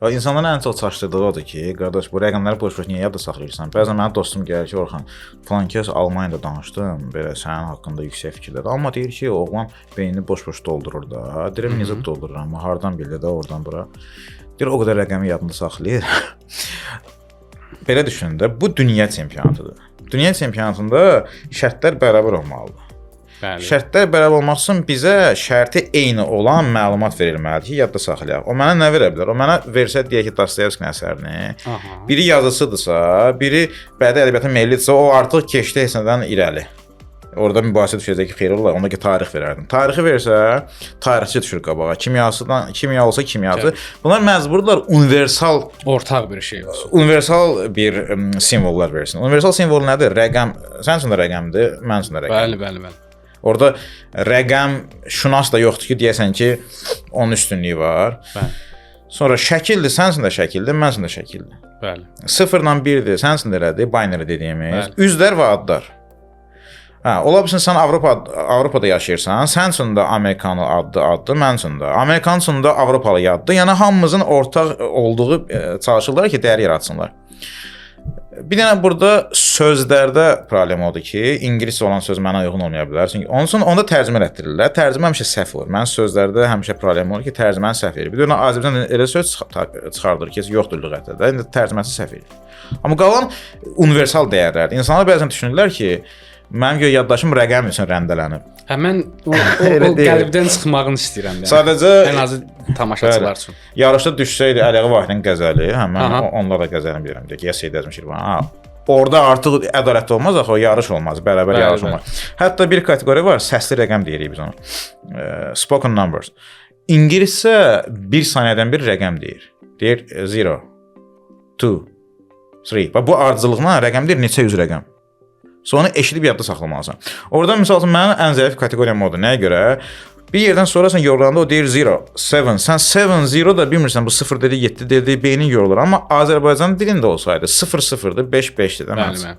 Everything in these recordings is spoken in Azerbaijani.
İnsanların ən çox çaşdırdığı odur ki, qardaş bu rəqəmləri boş-boş niyə yadda saxlayırsan? Bəzən mənim dostum gəlir ki, Orxan, falan kəs Almaniyada danışdım, belə sənin haqqında yüksək fikirlər. Amma deyir ki, oğlan beynini boş-boş doldurur da. Deyirəm necə doldurur, amma hardan bildi də oradan bura. Deyir o qədər rəqəmi yadında saxlayır. Belə düşün də, bu dünya çempionatıdır. Dünya çempionatında şərtlər bərabər olmalıdır. Bəli. Şərtlər bərabər olmaq üçün bizə şərti eyni olan məlumat verilməlidir ki, yadda saxlayaq. O mənə nə verə bilər? O mənə versə deyək ki, Dostoyevskinin əsərini, biri yazıcıdırsa, biri bədii ədəbiyyatın meyillidirsə, o artıq keçdi hesabdan irəli. Orada mübahisə düşəcək ki, xeyr olar, onda ki tarix verərdim. Tarixi versə, tarixçi düşür qabağa. Kimya olsa kimyacı. Bunlar məcburdular universal Ortaq bir şey olsun. Universal bir simvollar versin. Universal simvol nədir? Rəqəm, sənin üçün də rəqəmdir, mənim üçün də rəqəm. Bəli. Orada rəqəm şünas da yoxdur ki, deyəsən ki, onun üstünlüyü var. Bəli. Sonra şəkildir, sənin üçün də şəkildir, mənim üçün də şəkildir. Bəli. 0-la 1-dir, sənin üçün də elədir, binary dediyimiz. Bəli. Üzlər və adlar. Ola bilsin sən Avropada yaşayırsan, sənin üçün də Amerikanlı addır, mənim üçün də. Amerikan üçün də Avropalı addır. Yəni hamımızın ortaq olduğu çalışırlar ki, dəyər yaratsınlar. Bir dənə burada sözlərdə problem odur ki, ingiliscə olan söz mənə uyğun olmaya bilər. Çünki onun üçün onda tərcümə etdirirlər. Tərcümə həmişə səhv olur. Mənim sözlərdə həmişə problem olur ki, tərcüməni səhv edir. Bir dənə Azərbaycan elə söz çıxardır ki, yoxdur lüğətdə də. İndi tərcüməsi səhv edir. Amma qalan universal dəyərlərdir. İnsanlar bəzən düşünürlər ki, mənim göy yaddaşım rəqəm üçün rəndələnib. Mən o qəlbdən çıxmağını istəyirəm yəni. Sadəcə ən azı tamaşaçılar üçün. Yarışda düşsəydi Əliağa Vahidin qəzəli, mən onlar da qəzəlini bilirəm deyək. Ya Seyid Əzim Şirvan. Orada artıq ədalət olmaz, axı o yarış olmaz, bərabər yarış olmaz. Hətta bir kateqoriya var, səsli rəqəm deyirik biz ona. Spoken numbers. İngiliscə 1 saniyədən bir rəqəm deyir. Deyir 0, 2, 3. Bu ardıcıllıqla rəqəm deyir neçə yüz rəqəm. Sonra eşidib yadda saxlamalısan. Orada misal üçün mənim ən zəif kateqoriyam odur. Nəyə görə? Bir yerdən sonra sən yorulanda o deyir 0, 7. Sən 7, 0 da bilmirsən bu 0 dedi, 7 dedi, beynin yorulur. Amma Azərbaycan dilində olsaydı 0, 0'dır, 5, 5'dir. Bəli.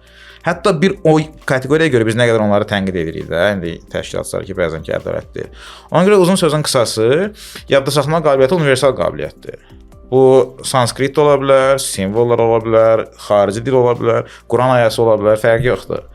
Hətta bir o kateqoriyaya görə biz nə qədər onları tənqid edirik də. İndi təşkilatçılar ki, bəzən ki, ədalətdir. Ona görə uzun sözün qısası, yadda saxlama qabiliyyəti universal qabiliyyətdir. Bu sanskrit ola bilər, simvollar ola bilər, xarici dil ola bilər, Quran ayəsi ola bilər, fərqi yoxdur.